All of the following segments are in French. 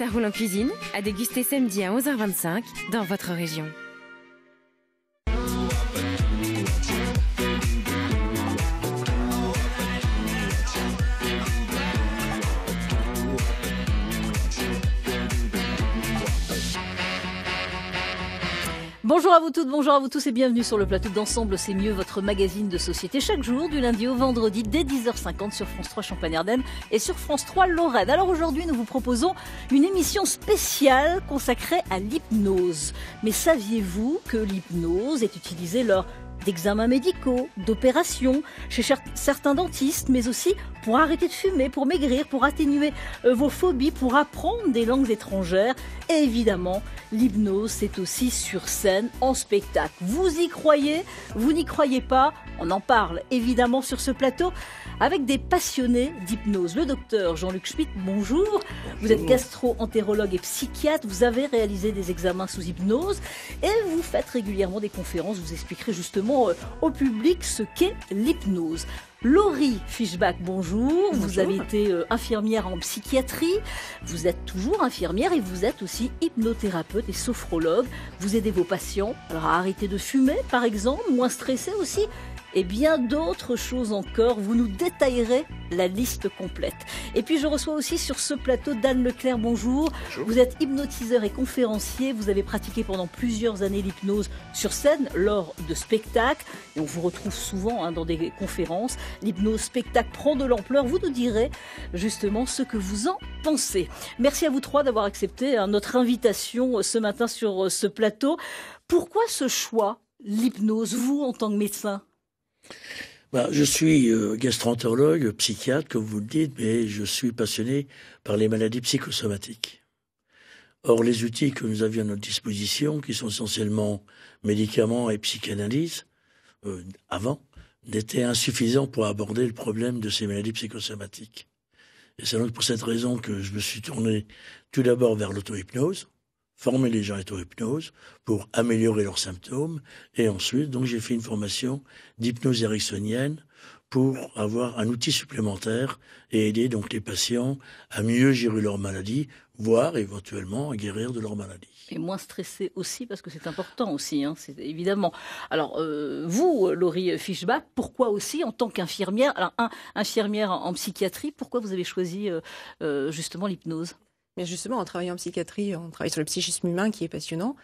Ça roule en cuisine, à déguster samedi à 11h25 dans votre région. Bonjour à vous toutes, bonjour à vous tous et bienvenue sur le plateau d'Ensemble, c'est mieux, votre magazine de société chaque jour du lundi au vendredi dès 10h50 sur France 3 Champagne-Ardenne et sur France 3 Lorraine. Alors aujourd'hui nous vous proposons une émission spéciale consacrée à l'hypnose. Mais saviez-vous que l'hypnose est utilisée lors d'examens médicaux, d'opérations, chez certains dentistes, mais aussi pour arrêter de fumer, pour maigrir, pour atténuer vos phobies, pour apprendre des langues étrangères. Et évidemment, l'hypnose, c'est aussi sur scène, en spectacle. Vous y croyez? Vous n'y croyez pas? On en parle évidemment sur ce plateau avec des passionnés d'hypnose. Le docteur Jean-Luc Schmitt, bonjour. Bonjour. Vous êtes gastro-entérologue et psychiatre. Vous avez réalisé des examens sous hypnose et vous faites régulièrement des conférences. Vous expliquerez justement au public ce qu'est l'hypnose. Laurie Fischbach, bonjour. Vous avez été infirmière en psychiatrie. Vous êtes toujours infirmière et vous êtes aussi hypnothérapeute et sophrologue. Vous aidez vos patients alors à arrêter de fumer, par exemple, moins stressés aussi. Et bien d'autres choses encore. Vous nous détaillerez la liste complète. Et puis je reçois aussi sur ce plateau Dan Leclerc, bonjour. Bonjour. Vous êtes hypnotiseur et conférencier. Vous avez pratiqué pendant plusieurs années l'hypnose sur scène lors de spectacles. Et on vous retrouve souvent dans des conférences. L'hypnose spectacle prend de l'ampleur. Vous nous direz justement ce que vous en pensez. Merci à vous trois d'avoir accepté notre invitation ce matin sur ce plateau. Pourquoi ce choix, l'hypnose, vous en tant que médecin? Je suis gastro-entérologue, psychiatre, comme vous le dites, mais je suis passionné par les maladies psychosomatiques. Or, les outils que nous avions à notre disposition, qui sont essentiellement médicaments et psychanalyse, avant, n'étaient insuffisants pour aborder le problème de ces maladies psychosomatiques. Et c'est donc pour cette raison que je me suis tourné tout d'abord vers l'auto-hypnose, former les gens à l'auto-hypnose pour améliorer leurs symptômes. Et ensuite, donc, j'ai fait une formation d'hypnose ericksonienne pour avoir un outil supplémentaire et aider donc les patients à mieux gérer leur maladie, voire éventuellement à guérir de leur maladie. Et moins stressé aussi, parce que c'est important aussi, c'est évidemment. Alors, vous, Laurie Fischbach, pourquoi aussi, en tant qu'infirmière, alors infirmière en psychiatrie, pourquoi vous avez choisi justement l'hypnose ? Mais justement, en travaillant en psychiatrie, on travaille sur le psychisme humain qui est passionnant.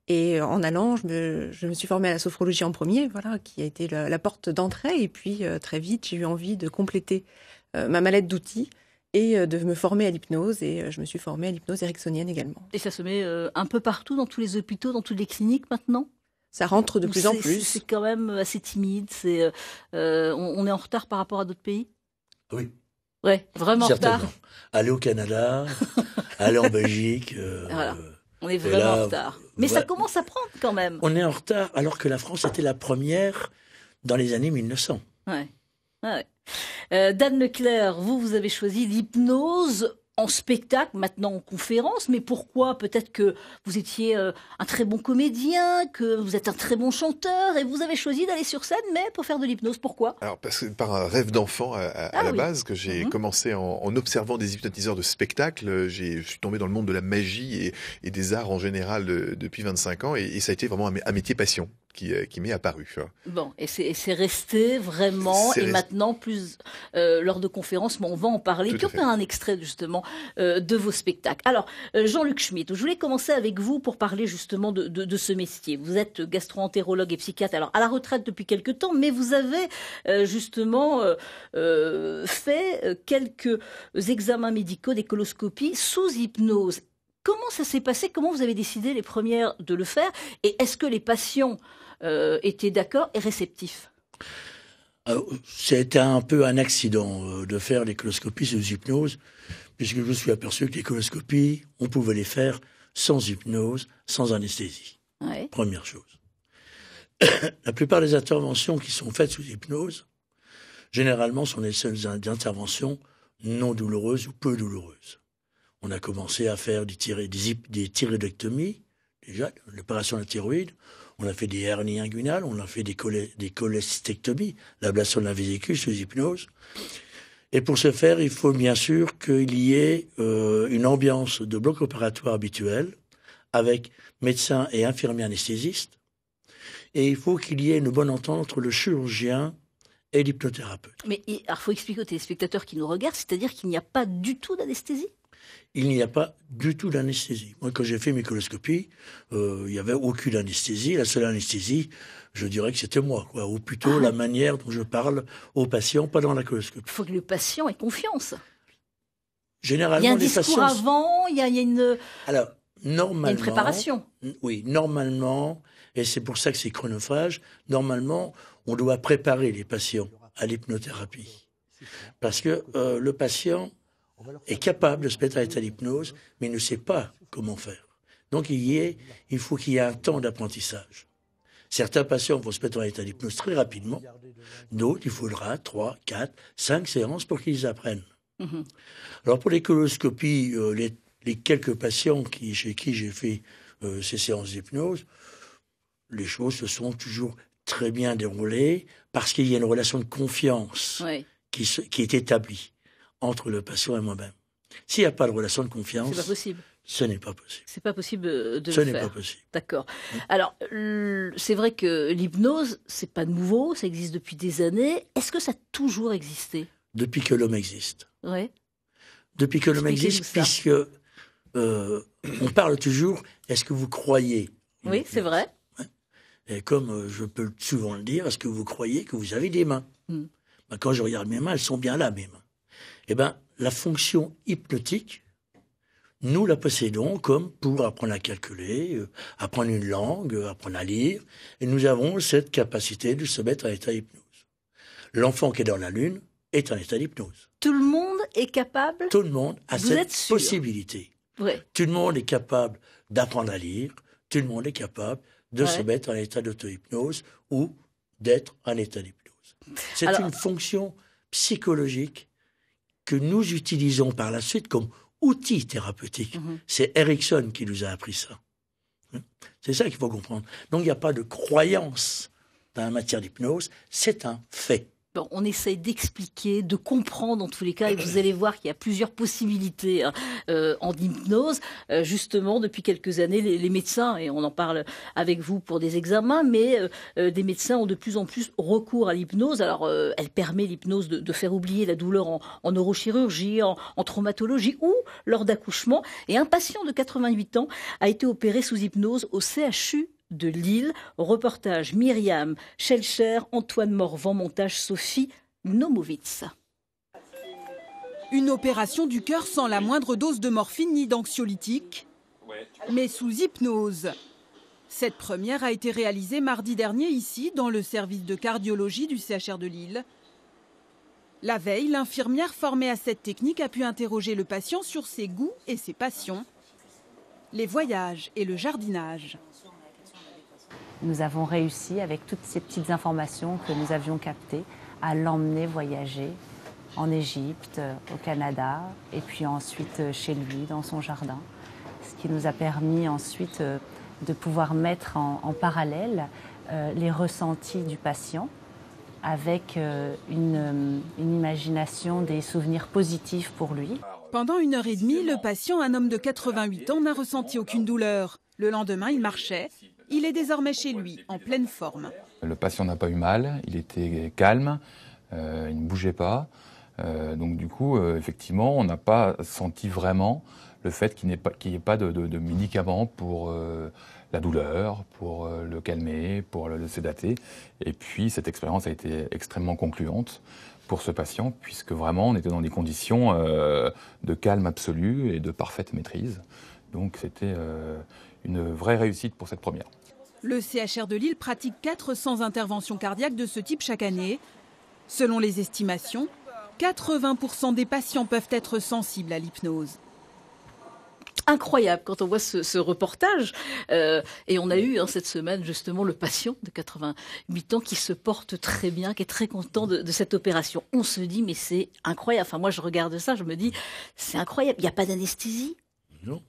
Et en allant, je me suis formée à la sophrologie en premier, voilà, qui a été la porte d'entrée. Et puis, très vite, j'ai eu envie de compléter ma mallette d'outils et de me former à l'hypnose. Et je me suis formée à l'hypnose ericksonienne également. Et ça se met un peu partout, dans tous les hôpitaux, dans toutes les cliniques maintenant ? Ça rentre de plus en plus. C'est quand même assez timide. On est en retard par rapport à d'autres pays ? Oui. Ouais, vraiment en retard. Aller au Canada, aller en Belgique. Voilà. On est vraiment en retard. Mais ça commence à prendre quand même. On est en retard alors que la France était la première dans les années 1900. Ouais. Dan Leclerc, vous avez choisi l'hypnose en spectacle, maintenant en conférence, mais pourquoi? Peut-être que vous étiez un très bon comédien, que vous êtes un très bon chanteur, et vous avez choisi d'aller sur scène, mais pour faire de l'hypnose. Pourquoi? Alors, parce que par un rêve d'enfant à la base, que j'ai commencé en observant des hypnotiseurs de spectacle. Je suis tombé dans le monde de la magie et des arts en général depuis 25 ans, et ça a été vraiment un métier passion qui m'est apparu. Bon, et c'est resté vraiment, maintenant, plus lors de conférences, mais on va en parler. Puis on fait un extrait justement de vos spectacles. Alors, Jean-Luc Schmitt, je voulais commencer avec vous pour parler justement de ce métier. Vous êtes gastro-entérologue et psychiatre, alors à la retraite depuis quelques temps, mais vous avez justement fait quelques examens médicaux, des coloscopies sous hypnose. Comment ça s'est passé? Comment vous avez décidé les premières de le faire? Et est-ce que les patients étaient d'accord et réceptifs? C'était un peu un accident de faire les coloscopies sous hypnose, puisque je me suis aperçu que les coloscopies, on pouvait les faire sans hypnose, sans anesthésie. Ouais. Première chose. La plupart des interventions qui sont faites sous hypnose, généralement, sont les seules interventions non douloureuses ou peu douloureuses. On a commencé à faire des thyroïdectomies, déjà, l'opération de la thyroïde. On a fait des hernies inguinales, on a fait des cholestectomies, l'ablation de la vésicule sous hypnose. Et pour ce faire, il faut bien sûr qu'il y ait une ambiance de bloc opératoire habituel, avec médecins et infirmiers anesthésistes. Et il faut qu'il y ait une bonne entente entre le chirurgien et l'hypnothérapeute. Mais il faut expliquer aux téléspectateurs qui nous regardent, c'est-à-dire qu'il n'y a pas du tout d'anesthésie? Il n'y a pas du tout d'anesthésie. Moi, quand j'ai fait mes coloscopies, il n'y avait aucune anesthésie. La seule anesthésie, je dirais que c'était moi, quoi. Ou plutôt la manière dont je parle aux patients pendant la coloscopie. Il faut que le patient ait confiance. Généralement, il y a un les discours patients... avant, il y a une... Alors, normalement... Il y a une préparation. Oui, normalement, et c'est pour ça que c'est chronophage, normalement, on doit préparer les patients à l'hypnothérapie. Parce que le patient est capable de se mettre à l'état d'hypnose, mais il ne sait pas comment faire. Donc il faut qu'il y ait un temps d'apprentissage. Certains patients vont se mettre en état d'hypnose très rapidement, d'autres, il faudra 3, 4, 5 séances pour qu'ils apprennent. Mmh. Alors pour les coloscopies, les quelques patients chez qui j'ai fait ces séances d'hypnose, les choses se sont toujours très bien déroulées parce qu'il y a une relation de confiance qui est établie entre le patient et moi-même. S'il n'y a pas de relation de confiance, c'est pas possible. Ce n'est pas possible. C'est pas possible de le faire. Ce n'est pas possible. D'accord. Alors, c'est vrai que l'hypnose, c'est pas nouveau, ça existe depuis des années. Est-ce que ça a toujours existé? Depuis que l'homme existe. Ouais. Depuis que l'homme existe, puisque on parle toujours, est-ce que vous croyez? Oui, c'est vrai. Et comme je peux souvent le dire, est-ce que vous croyez que vous avez des mains? Ben, quand je regarde mes mains, elles sont bien là, mes mains. Eh bien, la fonction hypnotique, nous la possédons comme pour apprendre à calculer, apprendre une langue, apprendre à lire. Et nous avons cette capacité de se mettre en état d'hypnose. L'enfant qui est dans la Lune est en état d'hypnose. Tout le monde est capable? Tout le monde a cette possibilité. Ouais. Tout le monde est capable d'apprendre à lire. Tout le monde est capable de se mettre en état d'auto-hypnose ou d'être en état d'hypnose. C'est une fonction psychologique que nous utilisons par la suite comme outil thérapeutique. C'est Erickson qui nous a appris ça. C'est ça qu'il faut comprendre. Donc il n'y a pas de croyance dans la matière d'hypnose, c'est un fait. Bon, on essaye d'expliquer, de comprendre en tous les cas, et vous allez voir qu'il y a plusieurs possibilités en hypnose. Justement, depuis quelques années, les médecins, et on en parle avec vous pour des examens, mais des médecins ont de plus en plus recours à l'hypnose. Alors, elle permet l'hypnose de faire oublier la douleur en neurochirurgie, en traumatologie ou lors d'accouchement. Et un patient de 88 ans a été opéré sous hypnose au CHU de Lille. Reportage Myriam Schelcher, Antoine Morvan, montage Sophie Nomowitz. Une opération du cœur sans la moindre dose de morphine ni d'anxiolytique, mais sous hypnose. Cette première a été réalisée mardi dernier ici, dans le service de cardiologie du CHR de Lille. La veille, l'infirmière formée à cette technique a pu interroger le patient sur ses goûts et ses passions, les voyages et le jardinage. Nous avons réussi, avec toutes ces petites informations que nous avions captées, à l'emmener voyager en Égypte, au Canada, et puis ensuite chez lui, dans son jardin. Ce qui nous a permis ensuite de pouvoir mettre en parallèle les ressentis du patient avec une imagination des souvenirs positifs pour lui. Pendant 1h30, le patient, un homme de 88 ans, n'a ressenti aucune douleur. Le lendemain, il marchait. Il est désormais chez lui, en pleine forme. Le patient n'a pas eu mal, il était calme, il ne bougeait pas. Donc du coup, effectivement, on n'a pas senti vraiment le fait qu'il n'y ait pas de médicaments pour la douleur, pour le calmer, pour le sédater. Et puis cette expérience a été extrêmement concluante pour ce patient, puisque vraiment on était dans des conditions de calme absolu et de parfaite maîtrise. Donc c'était une vraie réussite pour cette première. Le CHR de Lille pratique 400 interventions cardiaques de ce type chaque année. Selon les estimations, 80% des patients peuvent être sensibles à l'hypnose. Incroyable quand on voit ce reportage. Et on a eu cette semaine justement le patient de 88 ans qui se porte très bien, qui est très content de cette opération. On se dit mais c'est incroyable. Enfin moi je regarde ça, je me dis c'est incroyable. Il n'y a pas d'anesthésie? Non.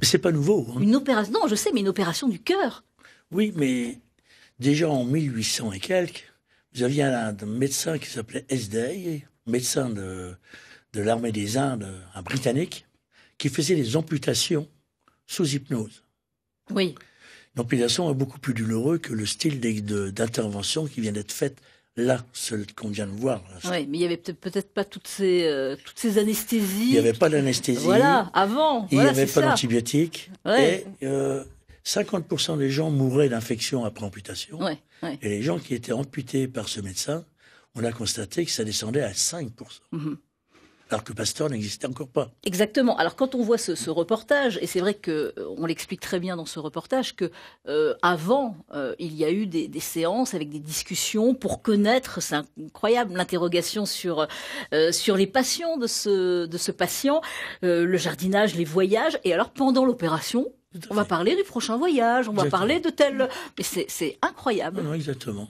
Mais c'est pas nouveau. Une opération, non je sais, mais une opération du cœur. Oui, mais déjà en 1800 et quelques, vous aviez un médecin qui s'appelait Esdey, médecin de l'armée des Indes, un Britannique, qui faisait des amputations sous hypnose. Oui. L'amputation est beaucoup plus douloureux que le style d'intervention qui vient d'être faite là, celle qu'on vient de voir. Oui, mais il n'y avait peut-être pas toutes ces anesthésies. Il n'y avait pas d'anesthésie. Voilà, avant. Il n'y avait pas ça. d'antibiotiques. Ouais. Et 50% des gens mouraient d'infection après amputation. Ouais, ouais. Et les gens qui étaient amputés par ce médecin, on a constaté que ça descendait à 5%. Mm-hmm. Alors que Pasteur n'existait encore pas. Exactement. Alors quand on voit ce reportage, et c'est vrai que on l'explique très bien dans ce reportage, que avant, il y a eu des séances avec des discussions pour connaître, c'est incroyable, l'interrogation sur les passions de ce patient, le jardinage, les voyages, et alors pendant l'opération, on va parler du prochain voyage, on va parler de tel... Mais c'est incroyable. Non, exactement.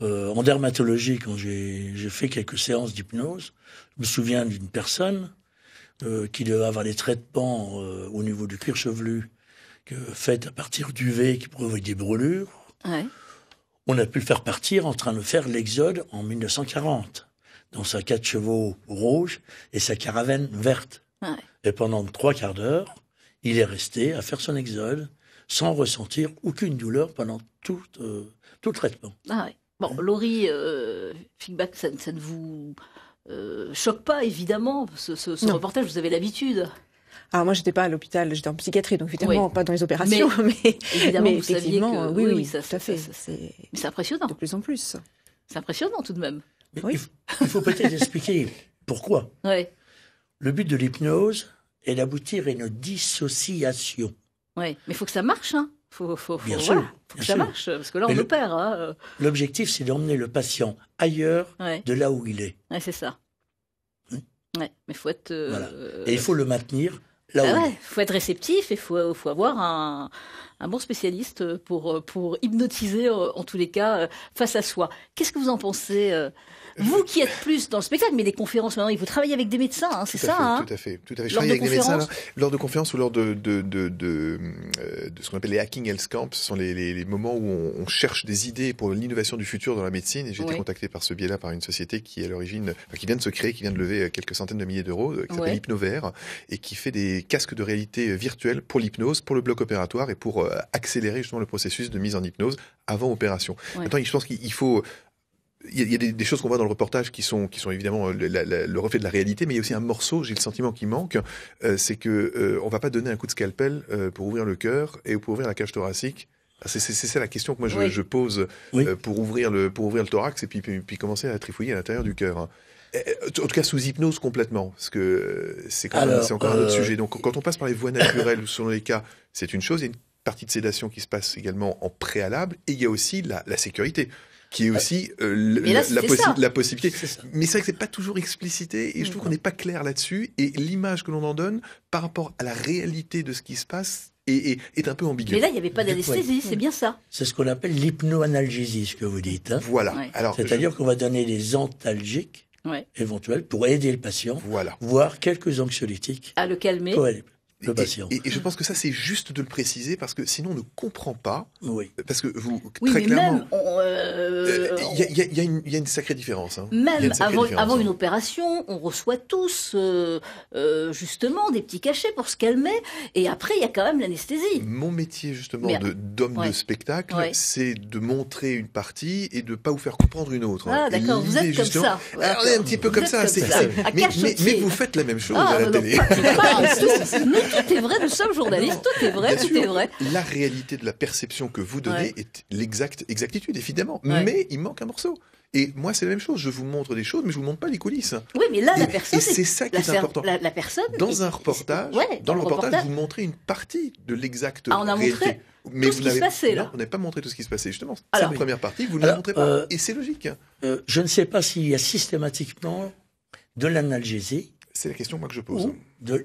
En dermatologie, quand j'ai fait quelques séances d'hypnose, je me souviens d'une personne qui devait avoir des traitements au niveau du cuir chevelu faits à partir d'UV qui provoquent des brûlures. Ouais. On a pu le faire partir en train de faire l'exode en 1940, dans sa 4 chevaux rouge et sa caravane verte. Ouais. Et pendant 3 quarts d'heure, il est resté à faire son exode sans ressentir aucune douleur pendant tout le traitement. Ah ouais. Bon, Laurie Fickbach, ça ne vous choque pas, évidemment, ce reportage, vous avez l'habitude. Alors moi, j'étais pas à l'hôpital, j'étais en psychiatrie, donc évidemment pas dans les opérations, mais évidemment, mais vous saviez que... Oui, ça, tout à fait. Mais c'est impressionnant. De plus en plus. C'est impressionnant tout de même. Mais oui. Il faut peut-être expliquer pourquoi. Ouais. Le but de l'hypnose est d'aboutir à une dissociation. Oui, mais il faut que ça marche, hein. Bien sûr, faut que ça marche, parce que là, on opère. Hein. L'objectif, c'est d'emmener le patient ailleurs de là où il est. Ouais, c'est ça. Ouais, mais il faut être... Voilà. Et il faut le maintenir là où il est. Il faut être réceptif et il faut avoir un bon spécialiste pour hypnotiser, en tous les cas, face à soi. Qu'est-ce que vous en pensez vous qui êtes plus dans le spectacle, mais les conférences maintenant, vous travaillez avec des médecins, hein, c'est ça, hein? Tout à fait. Je travaille avec des médecins là, lors de conférences ou lors de ce qu'on appelle les Hacking Health Camps. Ce sont les moments où on cherche des idées pour l'innovation du futur dans la médecine. Et j'ai été contacté par ce biais-là par une société qui est à l'origine, qui vient de se créer, qui vient de lever quelques centaines de milliers d'euros, qui s'appelle Hypnovert et qui fait des casques de réalité virtuelle pour l'hypnose, pour le bloc opératoire et pour accélérer justement le processus de mise en hypnose avant opération. Maintenant, je pense qu'il faut... Il y a des choses qu'on voit dans le reportage qui sont évidemment le reflet de la réalité, mais il y a aussi un morceau, j'ai le sentiment qui manque, c'est que on va pas donner un coup de scalpel pour ouvrir le cœur et pour ouvrir la cage thoracique. C'est ça la question que moi je pose pour ouvrir le thorax et puis commencer à trifouiller à l'intérieur du cœur. Hein. En tout cas sous hypnose complètement, parce que c'est encore un autre sujet. Donc quand on passe par les voies naturelles ou selon les cas, c'est une chose. Il y a une partie de sédation qui se passe également en préalable, et il y a aussi la sécurité, qui est aussi la possibilité. Mais c'est vrai que c'est pas toujours explicité, et je trouve qu'on n'est pas clair là-dessus, et l'image que l'on en donne par rapport à la réalité de ce qui se passe est un peu ambiguë. Mais là, il n'y avait pas d'anesthésie, c'est bien ça. C'est ce qu'on appelle l'hypnoanalgésie, ce que vous dites. Hein. Voilà. Ouais. Alors, c'est-à-dire qu'on va donner des antalgiques éventuels pour aider le patient, voire quelques anxiolytiques. À le calmer. Pour aider le patient. Et je pense que ça, c'est juste de le préciser, parce que sinon on ne comprend pas. Oui. Parce que vous, très clairement, il y a une sacrée différence. Hein. Même avant une opération, on reçoit tous justement des petits cachets pour se calmer, et après il y a quand même l'anesthésie. Mon métier justement d'homme de spectacle, c'est de montrer une partie et de ne pas vous faire comprendre une autre. Ah d'accord, vous êtes comme ça. On est un petit peu comme ça. Mais vous faites la même chose à la télé. Tout est vrai, nous sommes journalistes, tout est vrai, tout est vrai. La réalité de la perception que vous donnez est l'exactitude, évidemment. Mais il manque un morceau. Et moi, c'est la même chose. Je vous montre des choses, mais je vous montre pas les coulisses. Oui, mais là, la personne... Et c'est ça qui est important. La personne... Dans un reportage, vous montrez une partie de l'exacte réalité. On a montré mais tout ce qui se passait, là. On n'a pas montré tout ce qui se passait, justement. C'est la première partie, vous ne la montrez pas. Et c'est logique. Je ne sais pas s'il y a systématiquement de l'analgésie. C'est la question moi, que je pose. Ou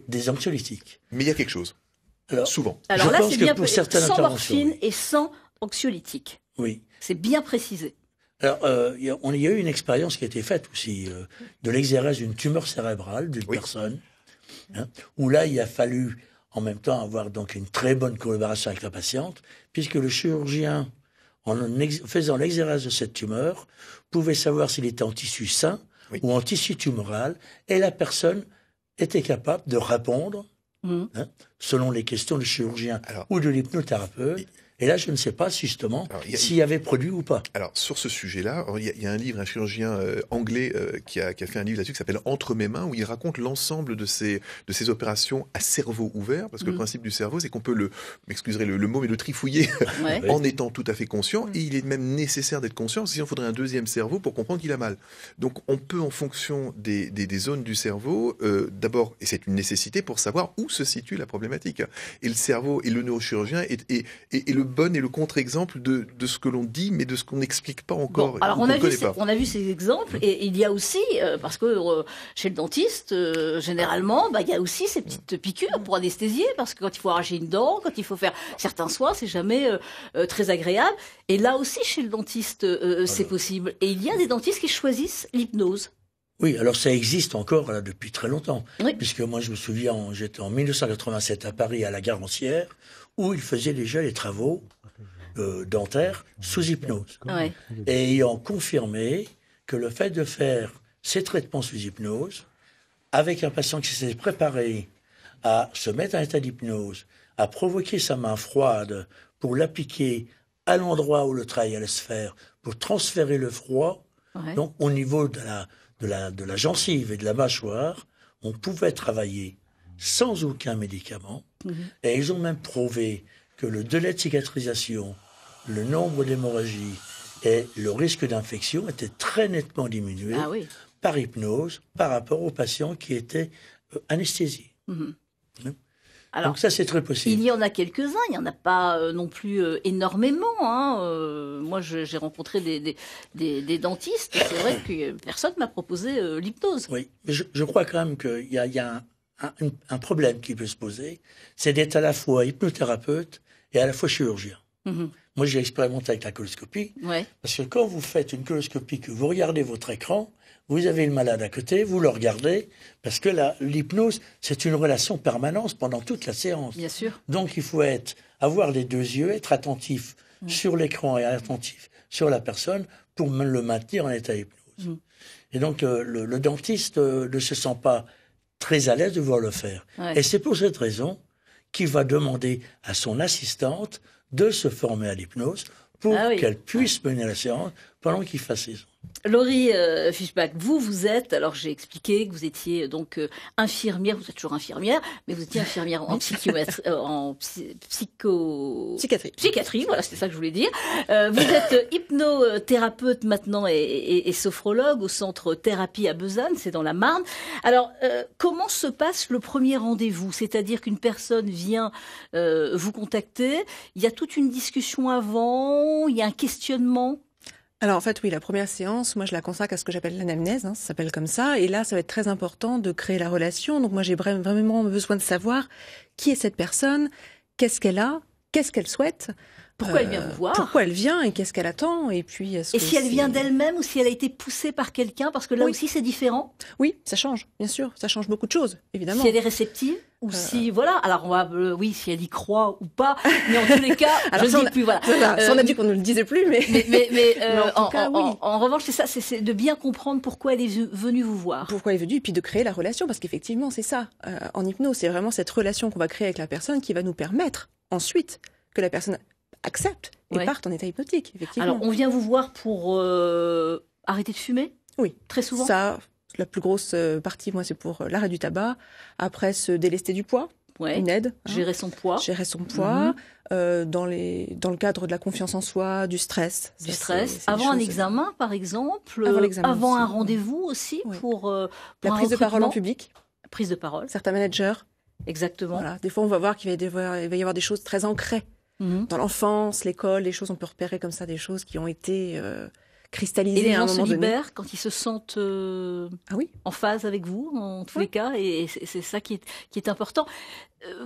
des anxiolytiques. Mais il y a quelque chose. Alors, souvent. Alors là, c'est bien sans morphine et sans anxiolytique. Oui. C'est bien précisé. Alors, il y a eu une expérience qui a été faite aussi de l'exérèse d'une tumeur cérébrale d'une personne, où là, il a fallu en même temps avoir donc une très bonne collaboration avec la patiente, puisque le chirurgien, en faisant l'exérèse de cette tumeur, pouvait savoir s'il était en tissu sain ou en tissu tumoral, et la personne était capable de répondre selon les questions du chirurgien ou de l'hypnothérapeute. Et là, je ne sais pas justement s'il y avait produit ou pas. Alors, sur ce sujet-là, il y a un livre, un chirurgien anglais qui a fait un livre là-dessus qui s'appelle « Entre mes mains », où il raconte l'ensemble de ces opérations à cerveau ouvert, parce que le principe du cerveau, c'est qu'on peut m'excuserez le mot, mais le trifouiller en étant tout à fait conscient, et il est même nécessaire d'être conscient, sinon il faudrait un deuxième cerveau pour comprendre qu'il a mal. Donc, on peut, en fonction des zones du cerveau, d'abord, et c'est une nécessité pour savoir où se situe la problématique. Et le cerveau et le neurochirurgien est le bon et le contre-exemple de ce que l'on dit, mais de ce qu'on n'explique pas encore. Bon, alors on a vu ces exemples, et il y a aussi, parce que chez le dentiste, généralement, il y a aussi ces petites piqûres pour anesthésier, parce que quand il faut arracher une dent, quand il faut faire certains soins, c'est jamais très agréable. Et là aussi, chez le dentiste, c'est possible. Et il y a des dentistes qui choisissent l'hypnose. Oui, alors ça existe encore là depuis très longtemps, puisque moi je me souviens, j'étais en 1987 à Paris à la Garancière, où ils faisaient déjà les travaux dentaires sous hypnose. Et ayant confirmé que le fait de faire ces traitements sous hypnose, avec un patient qui s'est préparé à se mettre en état d'hypnose, à provoquer sa main froide pour l'appliquer à l'endroit où le travail allait se faire, pour transférer le froid, donc au niveau de la gencive et de la mâchoire, on pouvait travailler sans aucun médicament. Et ils ont même prouvé que le délai de cicatrisation, le nombre d'hémorragies et le risque d'infection étaient très nettement diminués par hypnose par rapport aux patients qui étaient anesthésiés. Alors, donc ça, c'est très possible. Il y en a quelques-uns, il n'y en a pas non plus énormément. Moi, j'ai rencontré des dentistes, et c'est vrai que personne ne m'a proposé l'hypnose. Oui, mais je crois quand même qu'il y a un problème qui peut se poser, c'est d'être à la fois hypnothérapeute et à la fois chirurgien. Moi, j'ai expérimenté avec la coloscopie, parce que quand vous faites une coloscopie, que vous regardez votre écran, vous avez le malade à côté, vous le regardez, parce que l'hypnose, c'est une relation permanente pendant toute la séance. Bien sûr. Donc, il faut avoir les deux yeux, être attentif sur l'écran et attentif sur la personne pour le maintenir en état d'hypnose. Et donc, le dentiste ne se sent pas très à l'aise de voir le faire. Et c'est pour cette raison qu'il va demander à son assistante de se former à l'hypnose pour qu'elle puisse mener la séance pendant qu'il fasse ses soins. Laurie Fischbach, vous êtes, alors j'ai expliqué que vous étiez donc infirmière, vous êtes toujours infirmière, mais vous étiez infirmière en psychiatrie, voilà, c'est ça que je voulais dire. Vous êtes hypnothérapeute maintenant et sophrologue au centre thérapie à Besançon, c'est dans la Marne. Alors, comment se passe le premier rendez-vous? C'est-à-dire qu'une personne vient vous contacter, il y a toute une discussion avant, il y a un questionnement? Alors en fait, oui, la première séance, moi je la consacre à ce que j'appelle l'anamnèse, ça s'appelle comme ça, et là ça va être très important de créer la relation. Donc moi j'ai vraiment besoin de savoir qui est cette personne, qu'est-ce qu'elle a, qu'est-ce qu'elle souhaite. Pourquoi elle vient vous voir? Pourquoi elle vient et qu'est-ce qu'elle attend? Et puis et si elle vient d'elle-même ou si elle a été poussée par quelqu'un? Parce que là aussi c'est différent. Oui, ça change, bien sûr, ça change beaucoup de choses, évidemment. Si elle est réceptive ou si voilà, alors on va si elle y croit ou pas, mais en tous les cas, alors, je ne dis plus voilà. Ça, on a dit qu'on ne le disait plus, mais en revanche, c'est ça, c'est de bien comprendre pourquoi elle est venue vous voir. Pourquoi elle est venue, et puis de créer la relation, parce qu'effectivement c'est ça. En hypnose, c'est vraiment cette relation qu'on va créer avec la personne qui va nous permettre ensuite que la personne accepte et parte en état hypnotique, effectivement. Alors, on vient vous voir pour arrêter de fumer? Oui. Très souvent? Ça, la plus grosse partie, moi, c'est pour l'arrêt du tabac. Après, se délester du poids, une aide. Gérer son poids. Gérer son poids, dans le cadre de la confiance en soi, du stress. Du stress. Avant un examen, par exemple. Avant un rendez-vous aussi, pour la prise de parole en public. Prise de parole. Certains managers. Exactement. Voilà. Des fois, on va voir qu'il va y avoir des choses très ancrées. Dans l'enfance, l'école, les choses, on peut repérer comme ça des choses qui ont été cristallisées à un moment donné. Et les gens se libèrent quand ils se sentent en phase avec vous, en tous les cas, et c'est ça qui est important.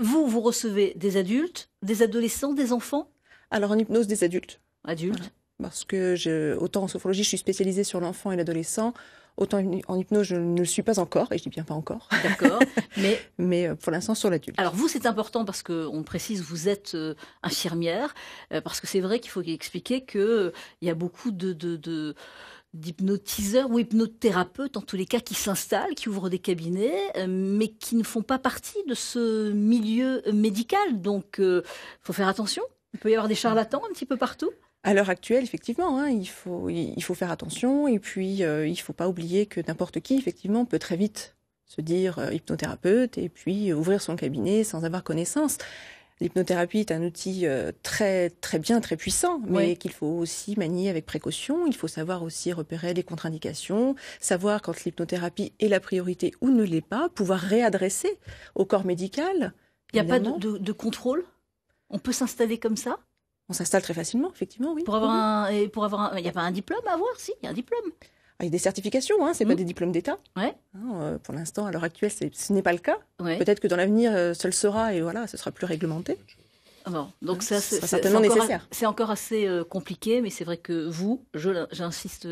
Vous recevez des adultes, des adolescents, des enfants? Alors en hypnose, des adultes. Adultes. Voilà. Parce que autant en sophrologie, je suis spécialisée sur l'enfant et l'adolescent, autant en hypnose, je ne le suis pas encore, et je dis bien pas encore. D'accord. Mais pour l'instant, sur l'adulte. Alors vous, c'est important parce qu'on précise, vous êtes infirmière, parce que c'est vrai qu'il faut expliquer qu'il y a beaucoup de d'hypnotiseurs ou hypnothérapeutes, en tous les cas, qui s'installent, qui ouvrent des cabinets, mais qui ne font pas partie de ce milieu médical. Donc, faut faire attention. Il peut y avoir des charlatans un petit peu partout. À l'heure actuelle, effectivement, hein, il faut faire attention. Et puis, il ne faut pas oublier que n'importe qui, effectivement, peut très vite se dire hypnothérapeute et puis ouvrir son cabinet sans avoir connaissance. L'hypnothérapie est un outil très, très bien, très puissant, mais qu'il faut aussi manier avec précaution. Il faut savoir aussi repérer les contre-indications, savoir quand l'hypnothérapie est la priorité ou ne l'est pas, pouvoir réadresser au corps médical. Il n'y a pas de contrôle? On peut s'installer comme ça? On s'installe très facilement, effectivement, oui. Il n'y a pas un diplôme à avoir? Si, il y a un diplôme. Il y a des certifications, hein, c'est pas des diplômes d'État. Ouais. Pour l'instant, à l'heure actuelle, ce n'est pas le cas. Ouais. Peut-être que dans l'avenir, ce le sera et voilà, ce sera plus réglementé. Non. Donc ça, c'est certainement nécessaire. C'est encore assez compliqué, mais c'est vrai que vous, j'insiste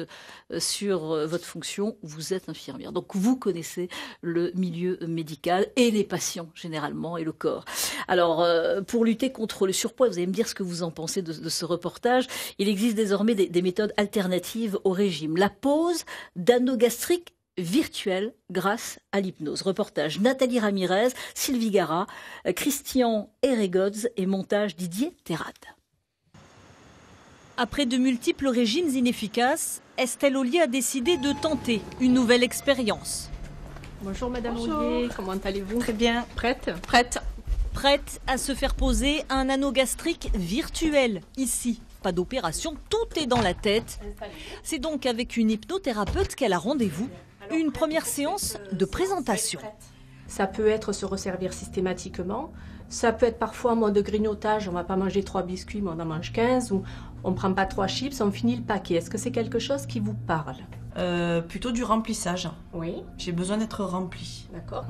sur votre fonction, vous êtes infirmière. Donc vous connaissez le milieu médical et les patients généralement et le corps. Alors pour lutter contre le surpoids, vous allez me dire ce que vous en pensez de ce reportage. Il existe désormais des méthodes alternatives au régime. La pose d'anneau gastrique virtuelle grâce à l'hypnose. Reportage Nathalie Ramirez, Sylvie Gara, Christian Eregodz et montage Didier Terrade. Après de multiples régimes inefficaces, Estelle Ollier a décidé de tenter une nouvelle expérience. Bonjour Madame Ollier, comment allez-vous? Très bien. Prête à se faire poser un anneau gastrique virtuel. Ici, pas d'opération, tout est dans la tête. C'est donc avec une hypnothérapeute qu'elle a rendez-vous. Une première séance de présentation. Ça peut être se resservir systématiquement. Ça peut être parfois en mode grignotage. On ne va pas manger 3 biscuits, mais on en mange 15. Ou on ne prend pas 3 chips, on finit le paquet. Est-ce que c'est quelque chose qui vous parle? Plutôt du remplissage. Oui. J'ai besoin d'être remplie. D'accord.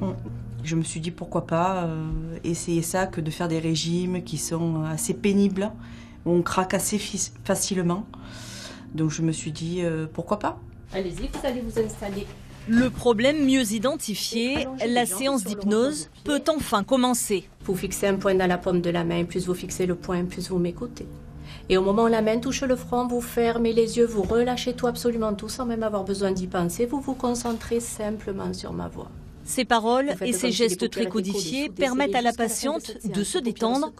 Je me suis dit pourquoi pas essayer ça que de faire des régimes qui sont assez pénibles, où on craque assez facilement. Donc je me suis dit pourquoi pas. Allez-y, vous allez vous installer. Le problème mieux identifié, la séance d'hypnose peut enfin commencer. Vous fixez un point dans la paume de la main, plus vous fixez le point, plus vous m'écoutez. Et au moment où la main touche le front, vous fermez les yeux, vous relâchez tout, absolument tout, sans même avoir besoin d'y penser. Vous vous concentrez simplement sur ma voix. Ces paroles et ces gestes très codifiés permettent à la patiente de se détendre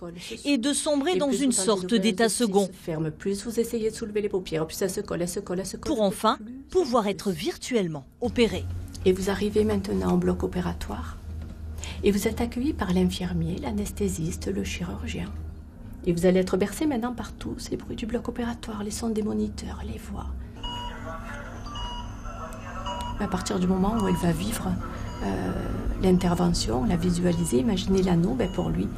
et de sombrer dans une sorte d'état second. Ferme plus, vous essayez de soulever les paupières, puis ça se colle, elle se colle, elle se colle. Pour enfin pouvoir être virtuellement opérée. Et vous arrivez maintenant au bloc opératoire. Et vous êtes accueilli par l'infirmier, l'anesthésiste, le chirurgien. Et vous allez être bercé maintenant par tous ces bruits du bloc opératoire, les sons des moniteurs, les voix. À partir du moment où elle va vivre l'intervention, la visualiser, imaginer l'anneau, pour lui,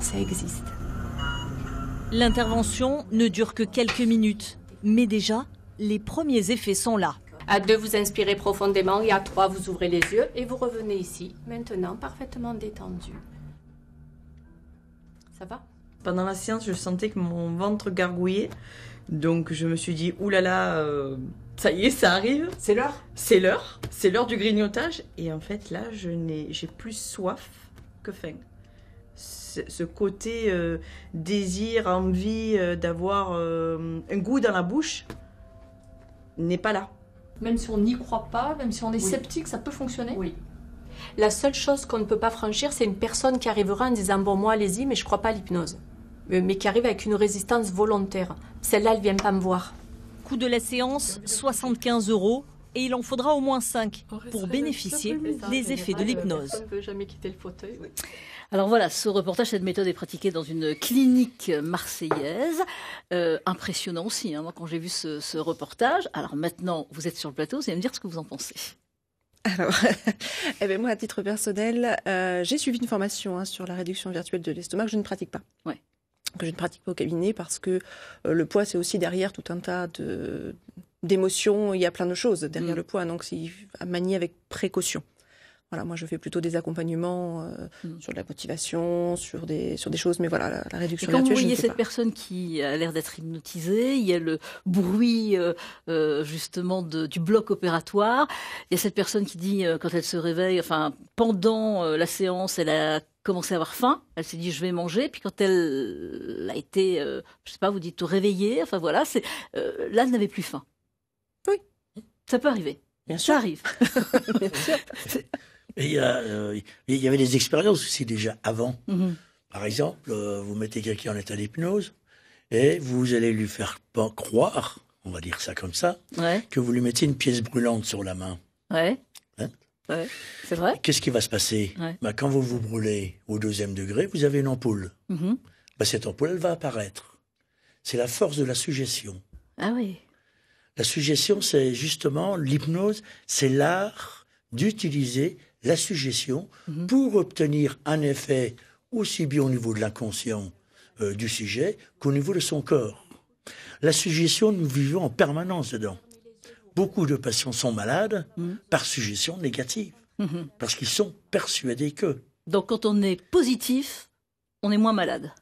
ça existe. L'intervention ne dure que quelques minutes, mais déjà, les premiers effets sont là. À 2, vous inspirez profondément et à 3, vous ouvrez les yeux et vous revenez ici, maintenant parfaitement détendu. Ça va? Pendant la séance, je sentais que mon ventre gargouillait, donc je me suis dit oulala, ça y est, ça arrive. C'est l'heure? C'est l'heure du grignotage. Et en fait, là, j'ai plus soif que faim. Ce côté désir, envie d'avoir un goût dans la bouche n'est pas là. Même si on n'y croit pas, même si on est sceptique, ça peut fonctionner? Oui. La seule chose qu'on ne peut pas franchir, c'est une personne qui arrivera en disant « Bon, moi, allez-y, mais je ne crois pas à l'hypnose. » Mais qui arrive avec une résistance volontaire. Celle-là, elle ne vient pas me voir. Coût de la séance, 75 € et il en faudra au moins 5 pour bénéficier des effets de l'hypnose. On ne peut jamais quitter le fauteuil. Oui. Alors voilà, ce reportage, cette méthode est pratiquée dans une clinique marseillaise. Impressionnant aussi, moi, quand j'ai vu ce reportage. Alors maintenant, vous êtes sur le plateau, vous allez me dire ce que vous en pensez. Alors, moi, à titre personnel, j'ai suivi une formation sur la réduction virtuelle de l'estomac que je ne pratique pas. Ouais. Que je ne pratique pas au cabinet parce que le poids, c'est aussi derrière tout un tas d'émotions. Il y a plein de choses derrière le poids, donc c'est à manier avec précaution. Voilà, moi, je fais plutôt des accompagnements sur de la motivation, sur des choses, mais voilà, la réduction virtuelle, je ne fais pas. Quand vous voyez cette personne qui a l'air d'être hypnotisée, il y a le bruit justement du bloc opératoire, il y a cette personne qui dit quand elle se réveille, enfin pendant la séance, elle a commencé à avoir faim, elle s'est dit je vais manger, puis quand elle a été, je sais pas, vous dites réveillée, enfin voilà, là elle n'avait plus faim. Oui. Ça peut arriver. Bien sûr. Ça arrive. Bien sûr. Et il y avait des expériences aussi déjà avant. Par exemple, vous mettez quelqu'un en état d'hypnose et vous allez lui faire croire, on va dire ça comme ça, que vous lui mettez une pièce brûlante sur la main. Ouais. Hein? Ouais. C'est vrai. Qu'est-ce qui va se passer? Quand vous vous brûlez au 2e degré, vous avez une ampoule. Cette ampoule, elle va apparaître. C'est la force de la suggestion. Ah oui. La suggestion, c'est justement l'hypnose, c'est l'art d'utiliser la suggestion pour obtenir un effet aussi bien au niveau de l'inconscient du sujet qu'au niveau de son corps. La suggestion, nous vivons en permanence dedans. Beaucoup de patients sont malades par suggestion négative, parce qu'ils sont persuadés que. Donc quand on est positif, on est moins malade.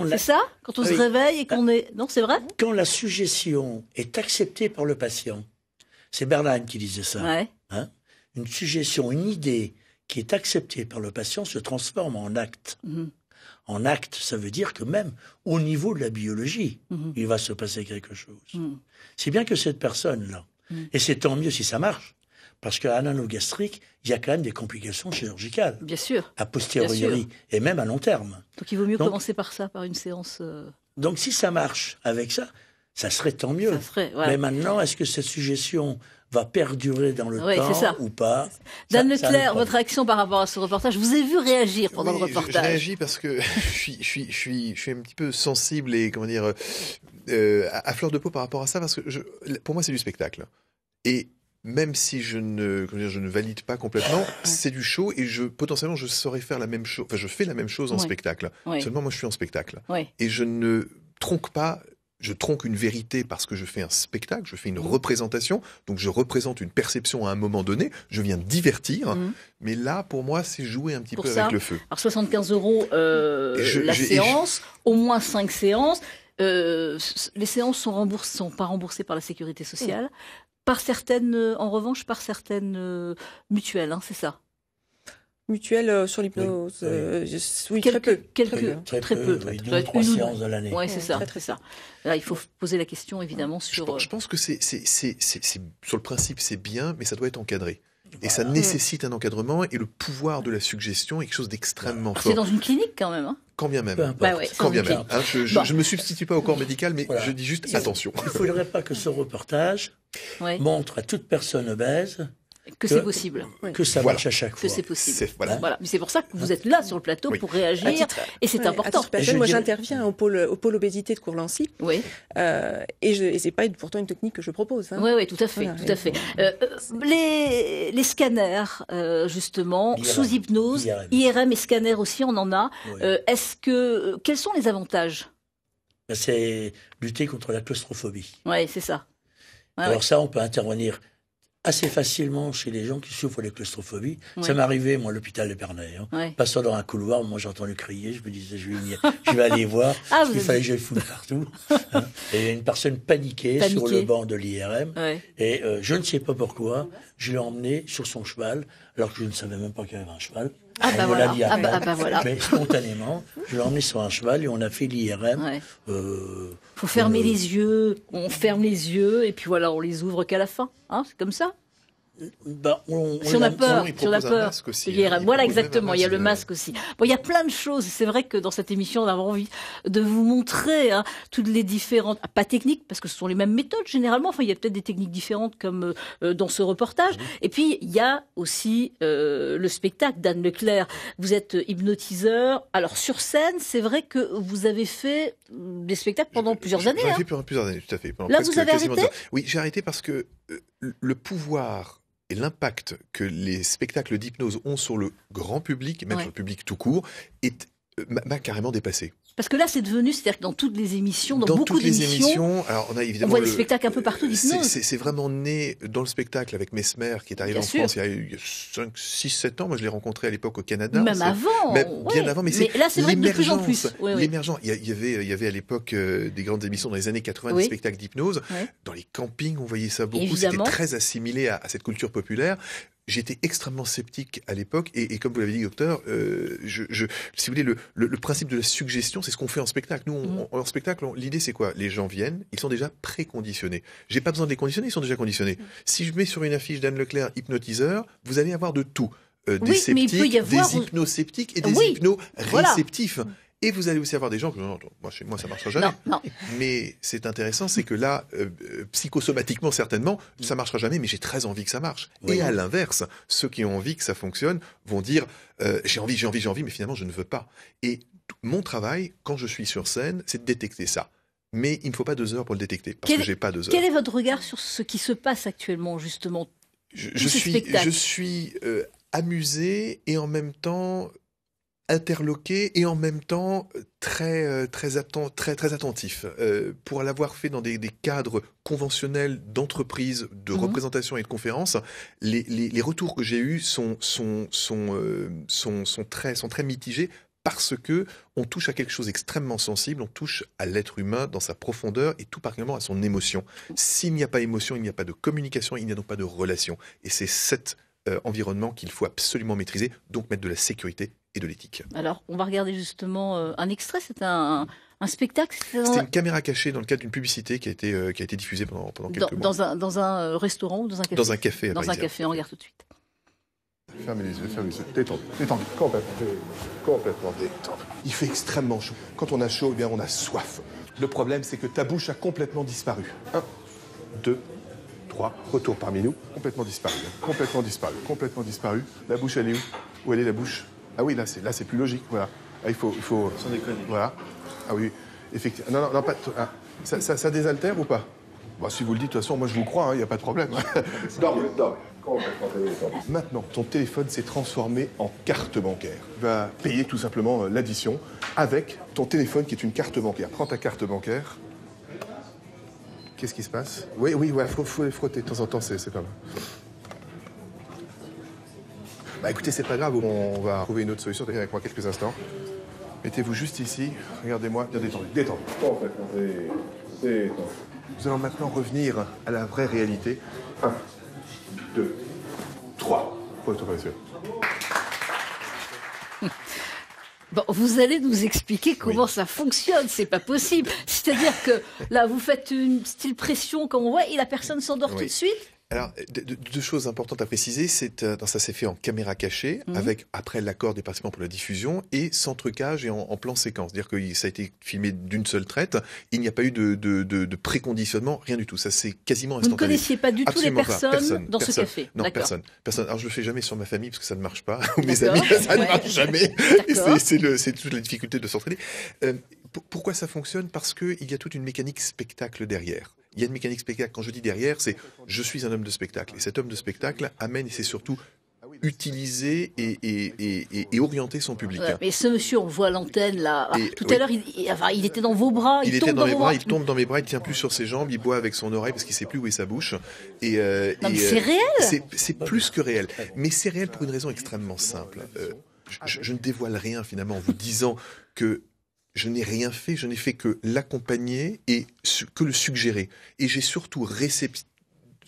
C'est ça? Quand on se réveille et qu'on est... Non, c'est vrai? Quand la suggestion est acceptée par le patient, c'est Berlin qui disait ça. Hein? Une suggestion, une idée qui est acceptée par le patient se transforme en acte. En acte, ça veut dire que même au niveau de la biologie, il va se passer quelque chose. C'est bien que cette personne-là, et c'est tant mieux si ça marche, parce qu'à l'anogastrique, il y a quand même des complications chirurgicales. Bien sûr. A posteriori, et même à long terme. Donc il vaut mieux commencer par ça, par une séance... Donc si ça marche avec ça, ça serait tant mieux. Ça serait, voilà. Mais maintenant, est-ce que cette suggestion va perdurer dans le temps ou pas? Dan Leclerc, votre réaction par rapport à ce reportage, vous avez vu réagir pendant le reportage. Je réagis parce que je suis un petit peu sensible et comment dire à fleur de peau par rapport à ça, parce que pour moi c'est du spectacle. Et même si je ne valide pas complètement, c'est du show et potentiellement je saurais faire la même chose. Enfin, je fais la même chose en spectacle. Seulement moi je suis en spectacle et je ne tronque pas. Je tronque une vérité parce que je fais un spectacle, je fais une représentation, donc je représente une perception à un moment donné, je viens divertir, mais là, pour moi, c'est jouer un petit peu avec le feu. Alors 75 € la séance, au moins 5 séances. Les séances sont pas remboursées par la sécurité sociale, par certaines, en revanche, par certaines mutuelles, c'est ça? Mutuelle sur l'hypnose, oui, très peu. Très peu. 2 ou 3 séances de l'année. Oui, c'est ça. Très ça. Là, il faut poser la question, évidemment, sur... Je pense que c'est sur le principe, c'est bien, mais ça doit être encadré. Et ça nécessite un encadrement, et le pouvoir de la suggestion est quelque chose d'extrêmement fort. C'est dans une clinique, quand même. Quand bien même. Quand bien même. Je ne me substitue pas au corps médical, mais je dis juste attention. Il ne faudrait pas que ce reportage montre à toute personne obèse que c'est possible. Que ça marche à chaque fois. Que c'est possible. Voilà. Mais c'est pour ça que vous êtes là sur le plateau pour réagir. Et c'est important. Moi, j'interviens au pôle obésité de Courlancy. Et c'est pas pourtant une technique que je propose. Oui, tout à fait. Tout à fait. Les scanners, justement, sous hypnose, IRM et scanners aussi, on en a. Quels sont les avantages? C'est lutter contre la claustrophobie. Oui, c'est ça. Alors ça, on peut intervenir assez facilement chez les gens qui souffrent de claustrophobie. Ça m'est arrivé, moi, à l'hôpital de Bernay. Passant dans un couloir, moi, j'ai entendu crier, je me disais, je vais aller voir. Il fallait que je fouille partout. Et il y a une personne paniquée sur le banc de l'IRM. Et je ne sais pas pourquoi, je l'ai emmené sur son cheval, alors que je ne savais même pas qu'il y avait un cheval. Voilà. Mais spontanément, je l'ai emmené sur un cheval et on a fait l'IRM. Faut fermer les yeux, on ferme les yeux et puis voilà, on les ouvre qu'à la fin. C'est comme ça? Si on a peur, voilà, exactement, il y a le masque aussi. Il y a plein de choses. C'est vrai que dans cette émission, on avait envie de vous montrer toutes les différentes, pas techniques, parce que ce sont les mêmes méthodes généralement. Enfin, il y a peut-être des techniques différentes comme dans ce reportage. Et puis, il y a aussi le spectacle. Dan Leclerc, vous êtes hypnotiseur. Alors, sur scène, c'est vrai que vous avez fait des spectacles pendant plusieurs années. J'ai fait pendant plusieurs années, tout à fait. Là, vous avez arrêté? Oui, j'ai arrêté parce que le pouvoir et l'impact que les spectacles d'hypnose ont sur le grand public, même sur le public tout court, m'a carrément dépassé. Parce que là, c'est devenu, c'est-à-dire que dans toutes les émissions, dans beaucoup d'émissions, alors on a évidemment voit des spectacles un peu partout d'hypnose. C'est vraiment né dans le spectacle avec Mesmer, qui est arrivé en France il y a 5, 6, 7 ans. Moi, je l'ai rencontré à l'époque au Canada. Même avant. Bien avant. Mais là, c'est vrai que de plus en plus. L'émergence. Il y avait à l'époque des grandes émissions dans les années 80, des spectacles d'hypnose. Dans les campings, on voyait ça beaucoup. C'était très assimilé à cette culture populaire. j'étais extrêmement sceptique à l'époque, et comme vous l'avez dit, docteur, si vous voulez, le principe de la suggestion, c'est ce qu'on fait en spectacle. Nous, en spectacle, l'idée c'est quoi? Les gens viennent, ils sont déjà préconditionnés. J'ai pas besoin de les conditionner, ils sont déjà conditionnés. Si je mets sur une affiche d'Anne Leclerc hypnotiseur, vous allez avoir de tout. Des sceptiques, des hypnosceptiques et des hypno-réceptifs. Voilà. Et vous allez aussi avoir des gens que chez moi ça marchera jamais. Non. Mais c'est intéressant, c'est que là, psychosomatiquement certainement, ça marchera jamais, mais j'ai très envie que ça marche. Oui. Et à l'inverse, ceux qui ont envie que ça fonctionne vont dire j'ai envie, mais finalement je ne veux pas. Et mon travail, quand je suis sur scène, c'est de détecter ça. Mais il ne faut pas 2 heures pour le détecter, parce que j'ai pas 2 heures. Quel est votre regard sur ce qui se passe actuellement, justement? Je suis amusé et en même temps interloqué et en même temps très attentif. Pour l'avoir fait dans des cadres conventionnels d'entreprise, de représentation et de conférences, les retours que j'ai eus sont très mitigés, parce que on touche à quelque chose d'extrêmement sensible, on touche à l'être humain dans sa profondeur et tout particulièrement à son émotion. S'il n'y a pas émotion, il n'y a pas de communication, il n'y a donc pas de relation. Et c'est cet environnement qu'il faut absolument maîtriser, donc mettre de la sécurité et de l'éthique. Alors, on va regarder justement un extrait, c'est un spectacle. C'était une caméra cachée dans le cadre d'une publicité qui a été diffusée pendant quelques mois. Dans un restaurant ou dans un café? Dans un café. Dans un café, on regarde tout de suite. Fermez les yeux, détendu, complètement détendu. Il fait extrêmement chaud. Quand on a chaud, eh bien on a soif. Le problème, c'est que ta bouche a complètement disparu. 1, 2, 3, retour parmi nous. Complètement disparu. La bouche, elle est où? Où elle est la bouche? Ah oui, là c'est plus logique, voilà. Ah, il faut... Sans déconner. Voilà. Ah oui, effectivement. Non, pas... Ah, ça désaltère ou pas? Bon, si vous le dites, de toute façon, moi je vous crois, il n'y a pas de problème. Dorme. Maintenant, ton téléphone s'est transformé en carte bancaire. Tu vas payer tout simplement l'addition avec ton téléphone qui est une carte bancaire. Prends ta carte bancaire. Qu'est-ce qui se passe? Oui, faut les frotter de temps en temps, c'est pas mal. Bah écoutez, c'est pas grave, on va trouver une autre solution. Tenez avec moi quelques instants. Mettez-vous juste ici, regardez-moi, bien détendu. Nous allons maintenant revenir à la vraie réalité. 1, 2, 3. Retour par les yeux. Bon, vous allez nous expliquer comment ça fonctionne, c'est pas possible. C'est-à-dire que là, vous faites une style pression, comme on voit, et la personne s'endort tout de suite. Alors, 2 choses importantes à préciser, ça s'est fait en caméra cachée, avec après l'accord des participants pour la diffusion, et sans trucage et en plan séquence. C'est-à-dire que ça a été filmé d'une seule traite, il n'y a pas eu de préconditionnement, rien du tout. Ça c'est quasiment instantané. Vous ne connaissiez pas du tout les personnes dans ce café? Non, personne. Alors je le fais jamais sur ma famille, parce que ça ne marche pas, ou mes amis, ça ne marche jamais. C'est toute la difficulté de s'entraîner. Pourquoi ça fonctionne? Parce qu'il y a toute une mécanique spectacle derrière. Il y a une mécanique spectacle. Quand je dis derrière, c'est je suis un homme de spectacle. Et cet homme de spectacle amène, et c'est surtout utiliser et orienter son public. Ouais, mais ce monsieur, on voit l'antenne là. Tout à l'heure, il était dans vos bras. Il était dans mes bras, il tombe dans mes bras, il tient plus sur ses jambes, il boit avec son oreille parce qu'il sait plus où est sa bouche. Mais c'est réel. C'est plus que réel. Mais c'est réel pour une raison extrêmement simple. Je ne dévoile rien finalement en vous disant que je n'ai rien fait, je n'ai fait que l'accompagner et que le suggérer. Et j'ai surtout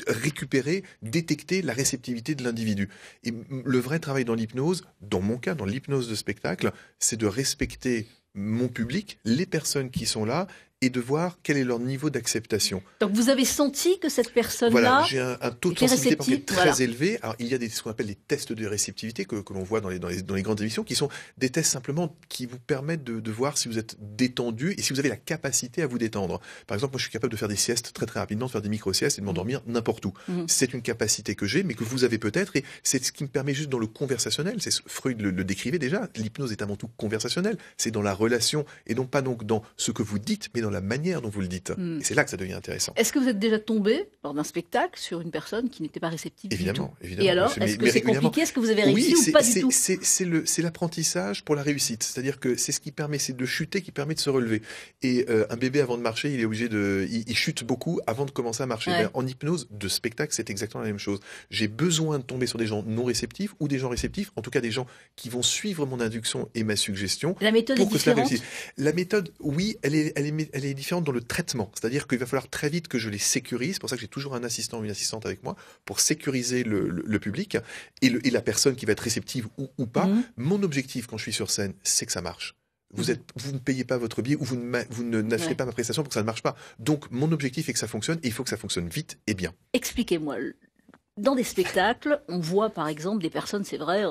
récupéré, détecté la réceptivité de l'individu. Et le vrai travail dans l'hypnose, dans mon cas, dans l'hypnose de spectacle, c'est de respecter mon public, les personnes qui sont là, et de voir quel est leur niveau d'acceptation. Donc vous avez senti que cette personne-là... Voilà, j'ai un taux de sensibilité très élevé. Alors il y a ce qu'on appelle des tests de réceptivité que l'on voit dans les grandes émissions, qui sont des tests simplement qui vous permettent de voir si vous êtes détendu et si vous avez la capacité à vous détendre. Par exemple, moi je suis capable de faire des siestes très rapidement, de faire des micro-siestes et de m'endormir n'importe où. C'est une capacité que j'ai, mais que vous avez peut-être, et c'est ce qui me permet juste dans le conversationnel. Freud le décrivait déjà, l'hypnose est avant tout conversationnelle. C'est dans la relation, et non pas donc dans ce que vous dites, mais dans la manière dont vous le dites. Et c'est là que ça devient intéressant. Est-ce que vous êtes déjà tombé lors d'un spectacle sur une personne qui n'était pas réceptive du tout? Évidemment. Et alors, est-ce que c'est compliqué? Est-ce que vous avez réussi ou pas du tout? C'est l'apprentissage pour la réussite. C'est-à-dire que c'est ce qui permet, c'est de chuter qui permet de se relever. Et un bébé, avant de marcher, il est obligé il chute beaucoup avant de commencer à marcher. Ouais. En hypnose de spectacle, c'est exactement la même chose. J'ai besoin de tomber sur des gens non réceptifs ou des gens réceptifs, en tout cas des gens qui vont suivre mon induction et ma suggestion. La méthode est différente. La méthode, oui, elle elle est différente dans le traitement. C'est-à-dire qu'il va falloir très vite que je les sécurise. C'est pour ça que j'ai toujours un assistant ou une assistante avec moi pour sécuriser le public et la personne qui va être réceptive ou pas. Mon objectif quand je suis sur scène, c'est que ça marche. Vous ne payez pas votre billet ou vous n'achetez pas ma prestation pour que ça ne marche pas. Donc, mon objectif est que ça fonctionne et il faut que ça fonctionne vite et bien. Expliquez-moi. Dans des spectacles, on voit par exemple des personnes, c'est vrai,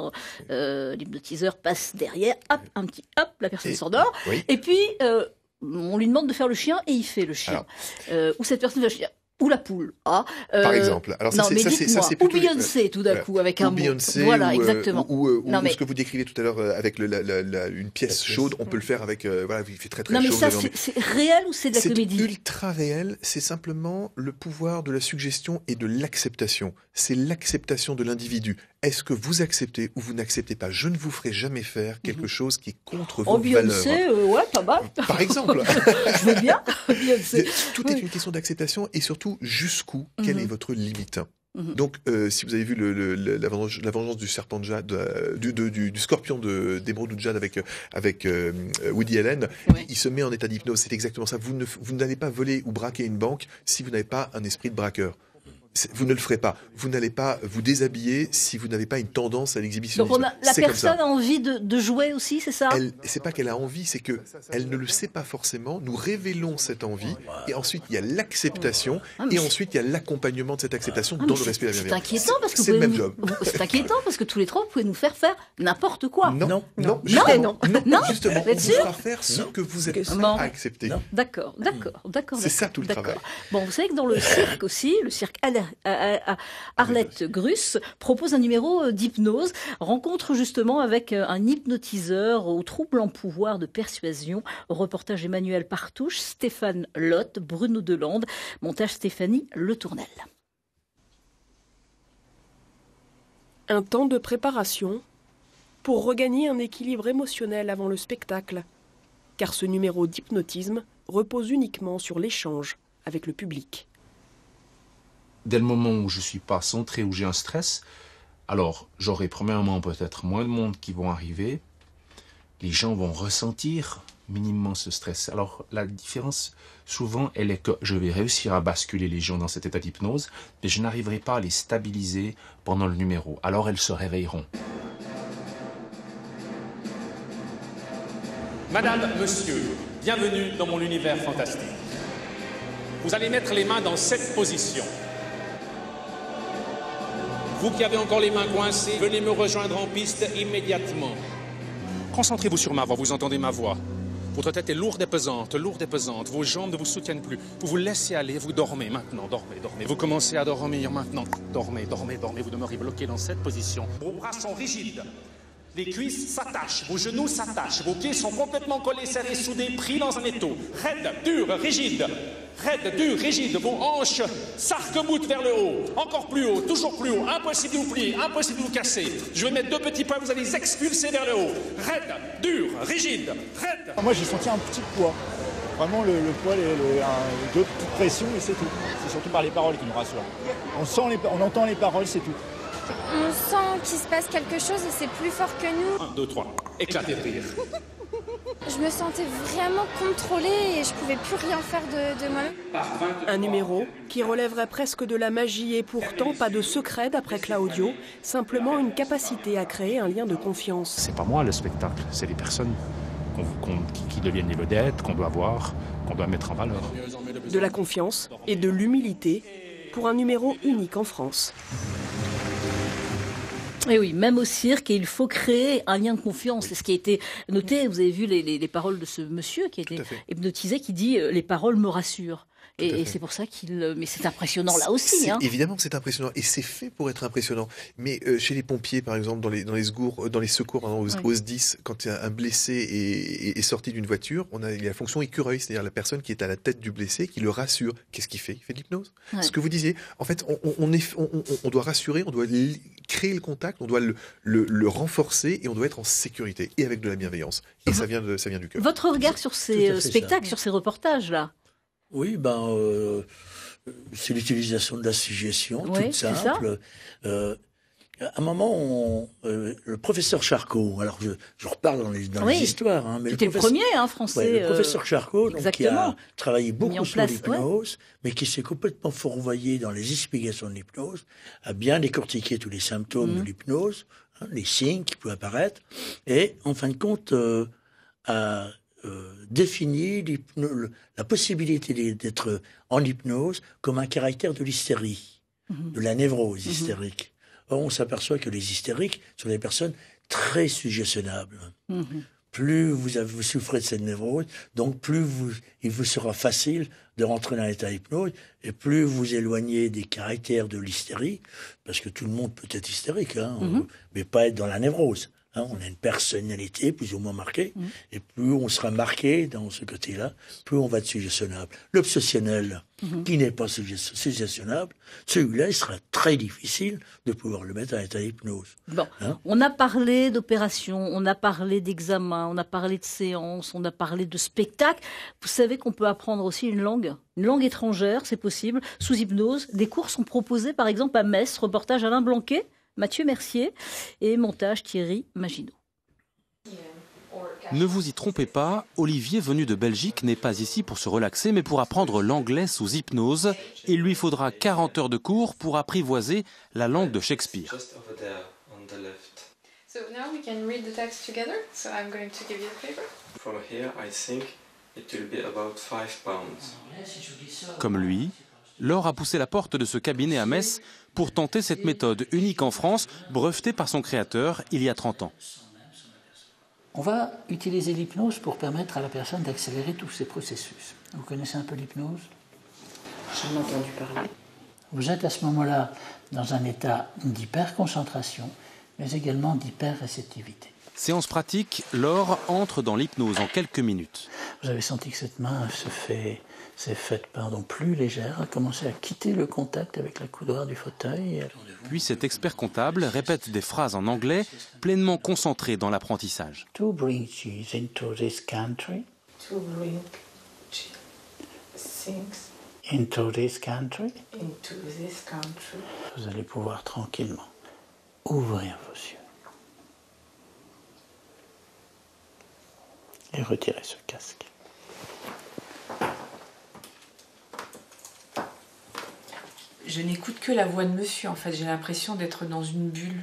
l'hypnotiseur passe derrière, hop, la personne s'endort, et puis on lui demande de faire le chien et il fait le chien. Ou cette personne fait le chien. Ou la poule. Par exemple. Alors c'est ou Beyoncé tout d'un coup avec un mot. Voilà, exactement. Ou ce que vous décrivez tout à l'heure avec une pièce chaude, on peut le faire avec il fait très très chaud. Non mais ça c'est réel ou c'est de la comédie? C'est ultra réel, c'est simplement le pouvoir de la suggestion et de l'acceptation. C'est l'acceptation de l'individu. Est-ce que vous acceptez ou vous n'acceptez pas? Je ne vous ferai jamais faire quelque chose qui est contre vos Beyoncé, valeurs. ouais, pas mal. Par exemple. Je veux bien. Beyoncé. Tout est une question d'acceptation et surtout jusqu'où, quelle est votre limite. Donc, si vous avez vu la vengeance du serpent de jade, du scorpion d'émeraude ou de jade avec Woody Allen, il se met en état d'hypnose. C'est exactement ça. Vous n'allez pas voler ou braquer une banque si vous n'avez pas un esprit de braqueur. Vous ne le ferez pas. Vous n'allez pas vous déshabiller si vous n'avez pas une tendance à l'exhibitionnisme. Donc la personne a envie de jouer aussi, c'est ça? C'est pas qu'elle a envie, c'est que elle ne le sait pas forcément. Nous révélons cette envie et ensuite il y a l'acceptation et ensuite il y a l'accompagnement de cette acceptation dans le respect de la bienveillance. C'est inquiétant parce que c'est le même job. C'est inquiétant parce que tous les trois vous pouvez nous faire n'importe quoi. Non, justement, on vous fera faire ce que vous êtes prêt à accepter. D'accord. C'est ça tout le travail. Bon, vous savez que dans le cirque aussi, le cirque Arlette Gruss propose un numéro d'hypnose, rencontre justement avec un hypnotiseur au troublant pouvoir de persuasion. Reportage Emmanuel Partouche, Stéphane Lotte, Bruno Delande, montage Stéphanie Le Tournel. Un temps de préparation pour regagner un équilibre émotionnel avant le spectacle, car ce numéro d'hypnotisme repose uniquement sur l'échange avec le public. Dès le moment où je ne suis pas centré, où j'ai un stress, alors j'aurai premièrement peut-être moins de monde qui vont arriver. Les gens vont ressentir minimum ce stress. Alors la différence, souvent, elle est que je vais réussir à basculer les gens dans cet état d'hypnose, mais je n'arriverai pas à les stabiliser pendant le numéro. Alors elles se réveilleront. Madame, monsieur, bienvenue dans mon univers fantastique. Vous allez mettre les mains dans cette position. Vous qui avez encore les mains coincées, venez me rejoindre en piste immédiatement. Concentrez-vous sur ma voix, vous entendez ma voix. Votre tête est lourde et pesante, vos jambes ne vous soutiennent plus. Vous vous laissez aller, vous dormez maintenant, dormez. Vous commencez à dormir maintenant. Dormez, vous demeurez bloqué dans cette position. Vos bras sont rigides, les cuisses s'attachent, vos genoux s'attachent, vos pieds sont complètement collés, serrés, soudés, pris dans un étau. Raide, dur, rigide, vos hanches s'arc-boutent vers le haut, encore plus haut, toujours plus haut, impossible de vous plier, impossible de vous casser. Je vais mettre 2 petits points, vous allez les expulser vers le haut. Raide, dur, rigide, raide. Moi j'ai senti un petit poids, vraiment le poids, de toute pression et c'est tout. C'est surtout par les paroles qui nous rassurent. On entend les paroles, c'est tout. On sent qu'il se passe quelque chose et c'est plus fort que nous. 1, 2, 3, éclatez de rire. Je me sentais vraiment contrôlée et je pouvais plus rien faire de moi-même. Un numéro qui relèverait presque de la magie et pourtant pas de secret d'après Claudio, simplement une capacité à créer un lien de confiance. C'est pas moi le spectacle, c'est les personnes qui deviennent les vedettes, qu'on doit voir, qu'on doit mettre en valeur. De la confiance et de l'humilité pour un numéro unique en France. Et oui, même au cirque, et il faut créer un lien de confiance. C'est ce qui a été noté. Vous avez vu les paroles de ce monsieur qui a été hypnotisé, qui dit « les paroles me rassurent ». Et c'est pour ça mais c'est impressionnant là aussi. Évidemment que c'est impressionnant et c'est fait pour être impressionnant. Mais chez les pompiers, par exemple, dans les secours aux SDIS, quand un blessé est sorti d'une voiture, il y a la fonction écureuil, c'est-à-dire la personne qui est à la tête du blessé qui le rassure. Qu'est-ce qu'il fait? Il fait de l'hypnose. Ce que vous disiez, en fait, on doit rassurer, on doit créer le contact, on doit le renforcer et on doit être en sécurité et avec de la bienveillance. Et ça vient du cœur. Votre regard sur ces spectacles, sur ces reportages-là? Oui, c'est l'utilisation de la suggestion, toute simple. À un moment, le professeur Charcot, alors je repars dans les histoires. Hein, mais c'était le premier français. Ouais, le professeur Charcot, donc, qui a travaillé beaucoup sur l'hypnose, mais qui s'est complètement fourvoyé dans les explications de l'hypnose, a bien décortiqué tous les symptômes de l'hypnose, hein, les signes qui peuvent apparaître, et en fin de compte a défini la possibilité d'être en hypnose comme un caractère de l'hystérie, de la névrose hystérique. Or, on s'aperçoit que les hystériques sont des personnes très suggestionnables. Plus vous souffrez de cette névrose, donc plus il vous sera facile de rentrer dans l'état d'hypnose, et plus vous éloignez des caractères de l'hystérie, parce que tout le monde peut être hystérique, hein, mais pas être dans la névrose. Hein, on a une personnalité plus ou moins marquée, et plus on sera marqué dans ce côté-là, plus on va être suggestionnable. L'obsessionnel, qui n'est pas suggestionnable, celui-là, il sera très difficile de pouvoir le mettre en état d'hypnose. Bon, on a parlé d'opérations, on a parlé d'examens, on a parlé de séances, on a parlé de spectacles. Vous savez qu'on peut apprendre aussi une langue étrangère, c'est possible, sous hypnose. Des cours sont proposés, par exemple, à Metz, reportage Alain Blanquet, Mathieu Mercier et montage Thierry Maginot. Ne vous y trompez pas, Olivier, venu de Belgique, n'est pas ici pour se relaxer, mais pour apprendre l'anglais sous hypnose. Il lui faudra 40 heures de cours pour apprivoiser la langue de Shakespeare. So now we can read the text together. So I'm going to give you the paper. From here, I think it will be about 5 pounds. Comme lui, Laure a poussé la porte de ce cabinet à Metz pour tenter cette méthode unique en France, brevetée par son créateur il y a 30 ans. On va utiliser l'hypnose pour permettre à la personne d'accélérer tous ces processus. Vous connaissez un peu l'hypnose? J'en ai entendu parler. Vous êtes à ce moment-là dans un état d'hyperconcentration, mais également d'hyperréceptivité. Séance pratique, Laure entre dans l'hypnose en quelques minutes. Vous avez senti que cette main s'est faite plus légère, a commencé à quitter le contact avec la coudoir du fauteuil. Puis cet expert comptable répète des phrases en anglais, pleinement concentré dans l'apprentissage. To bring cheese into this country. To bring things into this country. Into this country. Vous allez pouvoir tranquillement ouvrir vos yeux et retirer ce casque. Je n'écoute que la voix de monsieur, en fait. J'ai l'impression d'être dans une bulle.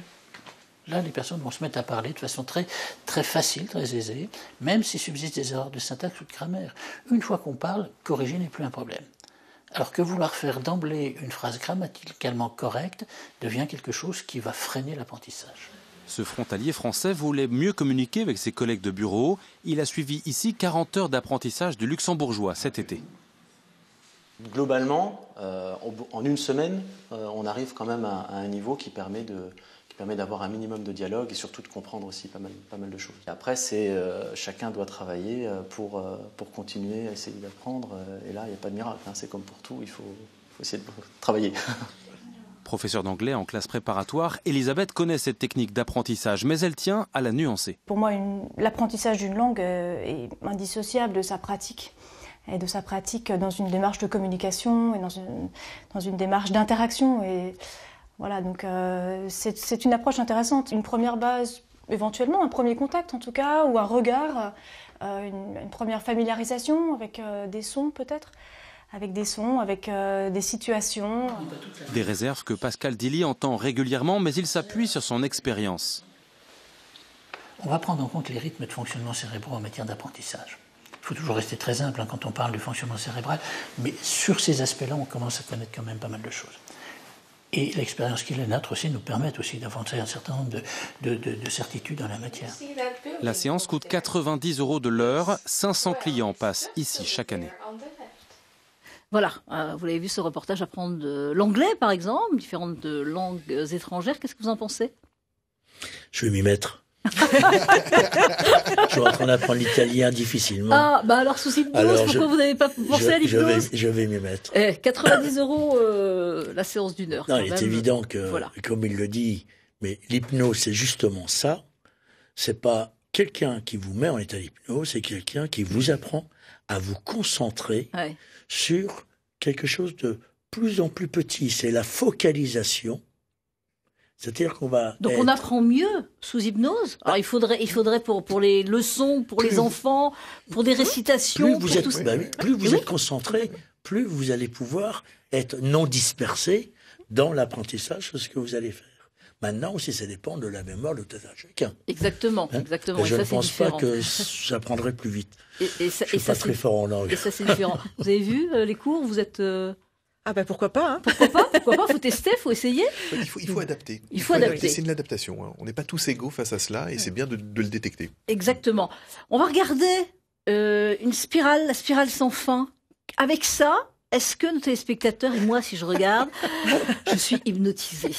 Là, les personnes vont se mettre à parler de façon très, très facile, très aisée, même s'il subsiste des erreurs de syntaxe ou de grammaire. Une fois qu'on parle, corriger n'est plus un problème. Alors que vouloir faire d'emblée une phrase grammaticalement correcte devient quelque chose qui va freiner l'apprentissage. Ce frontalier français voulait mieux communiquer avec ses collègues de bureau. Il a suivi ici 40 heures d'apprentissage du luxembourgeois cet été. Globalement, en une semaine, on arrive quand même à un niveau qui permet d'avoir un minimum de dialogue et surtout de comprendre aussi pas mal de choses. Et après, chacun doit travailler pour continuer à essayer d'apprendre. Et là, il n'y a pas de miracle. Hein. C'est comme pour tout, il faut essayer de travailler. Professeure d'anglais en classe préparatoire, Elisabeth connaît cette technique d'apprentissage, mais elle tient à la nuancer. Pour moi, l'apprentissage d'une langue est indissociable de sa pratique. Et de sa pratique dans une démarche de communication et dans une démarche d'interaction. Et voilà, donc c'est une approche intéressante. Une première base, éventuellement, un premier contact en tout cas, ou un regard, une première familiarisation avec des sons peut-être, avec des situations. Des réserves que Pascal Dilly entend régulièrement, mais il s'appuie sur son expérience. On va prendre en compte les rythmes de fonctionnement cérébraux en matière d'apprentissage. Il faut toujours rester très simple quand on parle du fonctionnement cérébral, mais sur ces aspects-là, on commence à connaître quand même pas mal de choses. Et l'expérience qui est la nôtre aussi nous permet aussi d'avancer un certain nombre de certitudes en la matière. La séance coûte 90 € de l'heure. 500 clients passent ici chaque année. Voilà, vous l'avez vu ce reportage, apprendre l'anglais par exemple, différentes langues étrangères. Qu'est-ce que vous en pensez? Je vais m'y mettre. Je suis en train d'apprendre l'italien difficilement. Ah, bah alors sous hypnose, pourquoi vous n'avez pas pensé à l'hypnose? Je vais m'y mettre. 90 € la séance d'une heure. Non, il est évident que, comme il le dit, mais l'hypnose, c'est justement ça. C'est pas quelqu'un qui vous met en état d'hypnose, c'est quelqu'un qui vous apprend à vous concentrer sur quelque chose de plus en plus petit. C'est la focalisation C'est-à-dire qu'on va... Donc on apprend mieux sous hypnose. Alors il faudrait pour les leçons, pour les enfants, pour des récitations... Plus vous êtes concentré, plus vous allez pouvoir être non dispersé dans l'apprentissage de ce que vous allez faire. Maintenant aussi, ça dépend de la mémoire de tout un chacun. Exactement, exactement. Et je ne pense pas que j'apprendrai plus vite. Je suis pas très fort en langue. Et ça, c'est différent. Vous avez vu les cours? Vous êtes... Ah ben pourquoi pas, hein. Pourquoi pas? Faut tester, faut essayer. Il faut adapter. Il faut adapter. C'est de l'adaptation. Hein. On n'est pas tous égaux face à cela et c'est bien de le détecter. Exactement. On va regarder une spirale, la spirale sans fin. Avec ça, est-ce que nos téléspectateurs et moi, si je regarde, je suis hypnotisée.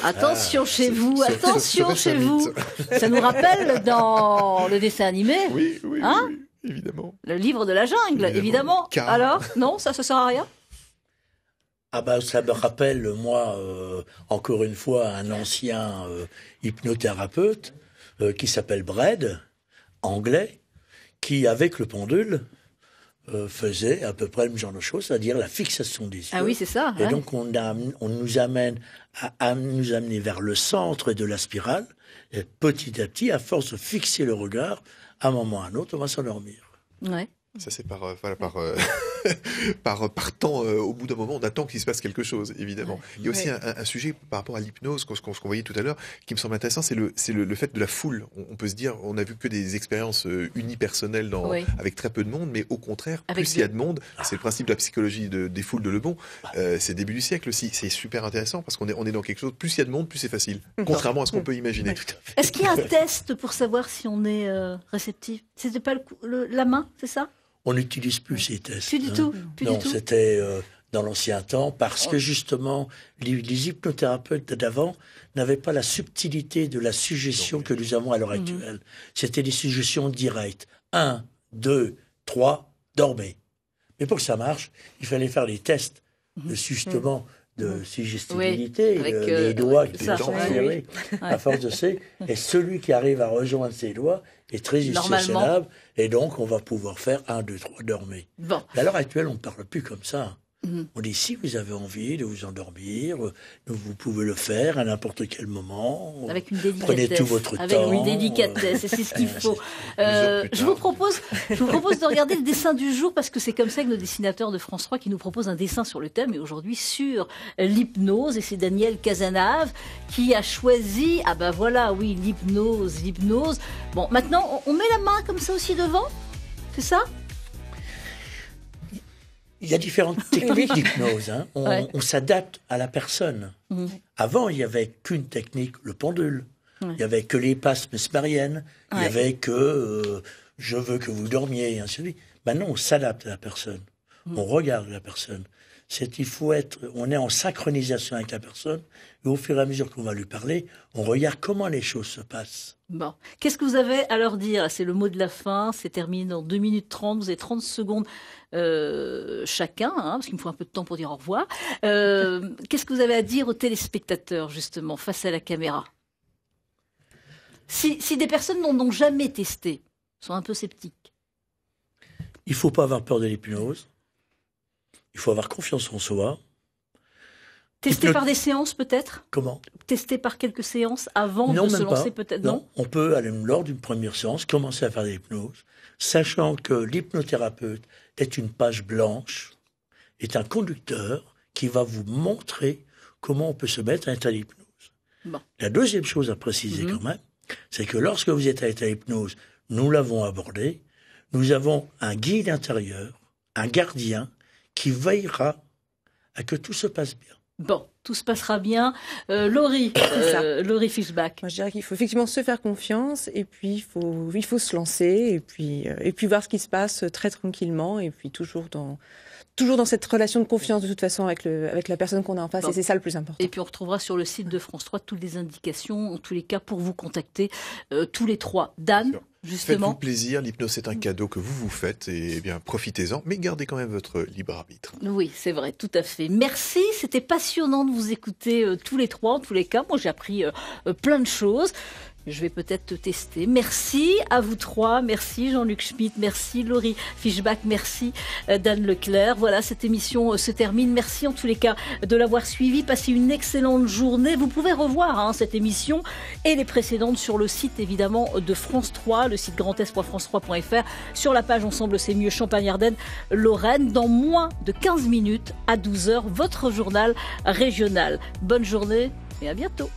Attention chez vous, attention chez vous. Ça nous rappelle dans le dessin animé. Oui, hein, oui, évidemment. Le livre de la jungle, évidemment. Alors, non, ça sert à rien? Ah ben, ça me rappelle, moi, encore une fois, un ancien hypnothérapeute qui s'appelle Brad, anglais, qui, avec le pendule, faisait à peu près le même genre de choses, c'est-à-dire la fixation des yeux. Ah oui, c'est ça. Et donc, on nous amène à nous amener vers le centre de la spirale, et petit à petit, à force de fixer le regard, à un moment ou à un autre, on va s'endormir. Ouais. Ça, c'est par temps, au bout d'un moment, on attend qu'il se passe quelque chose, évidemment. Il y a aussi un sujet par rapport à l'hypnose, ce qu'on voyait tout à l'heure, qui me semble intéressant, c'est le fait de la foule. On peut se dire, on a vu que des expériences unipersonnelles avec très peu de monde, mais au contraire, plus il y a de monde, c'est le principe de la psychologie des foules de Le Bon, c'est le début du siècle aussi. C'est super intéressant, parce qu'on est dans quelque chose, plus il y a de monde, plus c'est facile. Contrairement à ce qu'on peut imaginer. Tout à fait. Est-ce qu'il y a un test pour savoir si on est réceptif? C'était pas la main, c'est ça? On n'utilise plus ces tests. Plus du tout. Non, c'était dans l'ancien temps parce que justement, les hypnothérapeutes d'avant n'avaient pas la subtilité de la suggestion que nous avons à l'heure actuelle. C'était des suggestions directes. 1, 2, 3, dormez. Mais pour que ça marche, il fallait faire les tests justement de suggestibilité, avec les doigts qui sont serrés à force de ces. Et celui qui arrive à rejoindre ces doigts est très isociable. Et donc, on va pouvoir faire 1, 2, 3, dormez. Bon. À l'heure actuelle, on ne parle plus comme ça. On dit, si vous avez envie de vous endormir, vous pouvez le faire à n'importe quel moment. Avec une délicatesse. Prenez tout votre temps. Avec une délicatesse, c'est ce qu'il faut. Je vous propose de regarder le dessin du jour, parce que c'est comme ça que nos dessinateurs de France 3 qui nous proposent un dessin sur le thème, et aujourd'hui sur l'hypnose, et c'est Daniel Cazenave qui a choisi, ah ben voilà, oui, l'hypnose. Bon, maintenant, on met la main comme ça aussi devant, c'est ça? Il y a différentes techniques d'hypnose. Hein. On s'adapte à la personne. Avant, il n'y avait qu'une technique, le pendule. Il n'y avait que les passes mesmériennes. Il n'y avait que je veux que vous dormiez, et ainsi de suite. Maintenant, on s'adapte à la personne. On regarde la personne. On est en synchronisation avec la personne. Et au fur et à mesure qu'on va lui parler, on regarde comment les choses se passent. Bon. Qu'est-ce que vous avez à leur dire? C'est le mot de la fin. C'est terminé dans 2 minutes 30. Vous avez 30 secondes chacun, parce qu'il me faut un peu de temps pour dire au revoir. Qu'est-ce que vous avez à dire aux téléspectateurs, justement, face à la caméra? Si des personnes n'ont jamais testé, sont un peu sceptiques. Il ne faut pas avoir peur de l'hypnose. Il faut avoir confiance en soi. Tester par des séances, peut-être? Comment? Tester par quelques séances avant de se lancer, peut-être? Non, on peut, lors d'une première séance, commencer à faire de l'hypnose, sachant que l'hypnothérapeute est une page blanche, est un conducteur qui va vous montrer comment on peut se mettre à l'état d'hypnose. Bon. La deuxième chose à préciser quand même, c'est que lorsque vous êtes à l'état d'hypnose, nous l'avons abordé, nous avons un guide intérieur, un gardien, qui veillera à que tout se passe bien. Bon, tout se passera bien. Laurie Fischbach. Moi, je dirais qu'il faut effectivement se faire confiance, et puis il faut se lancer, et puis voir ce qui se passe très tranquillement, et puis toujours dans cette relation de confiance de toute façon avec la personne qu'on a en face, et c'est ça le plus important. Et puis on retrouvera sur le site de France 3 toutes les indications, en tous les cas, pour vous contacter tous les trois. Dan, justement. Faites-vous plaisir, l'hypnose c'est un cadeau que vous faites, et bien profitez-en, mais gardez quand même votre libre arbitre. Oui, c'est vrai, tout à fait. Merci, c'était passionnant de vous écouter tous les trois, en tous les cas. Moi j'ai appris plein de choses. Je vais peut-être te tester. Merci à vous trois. Merci Jean-Luc Schmitt. Merci Laurie Fischbach. Merci Dan Leclerc. Voilà, cette émission se termine. Merci en tous les cas de l'avoir suivi. Passez une excellente journée. Vous pouvez revoir cette émission et les précédentes sur le site évidemment de France 3, le site grandest.france3.fr, sur la page Ensemble c'est mieux Champagne-Ardenne, Lorraine. Dans moins de 15 minutes à 12h, votre journal régional. Bonne journée et à bientôt.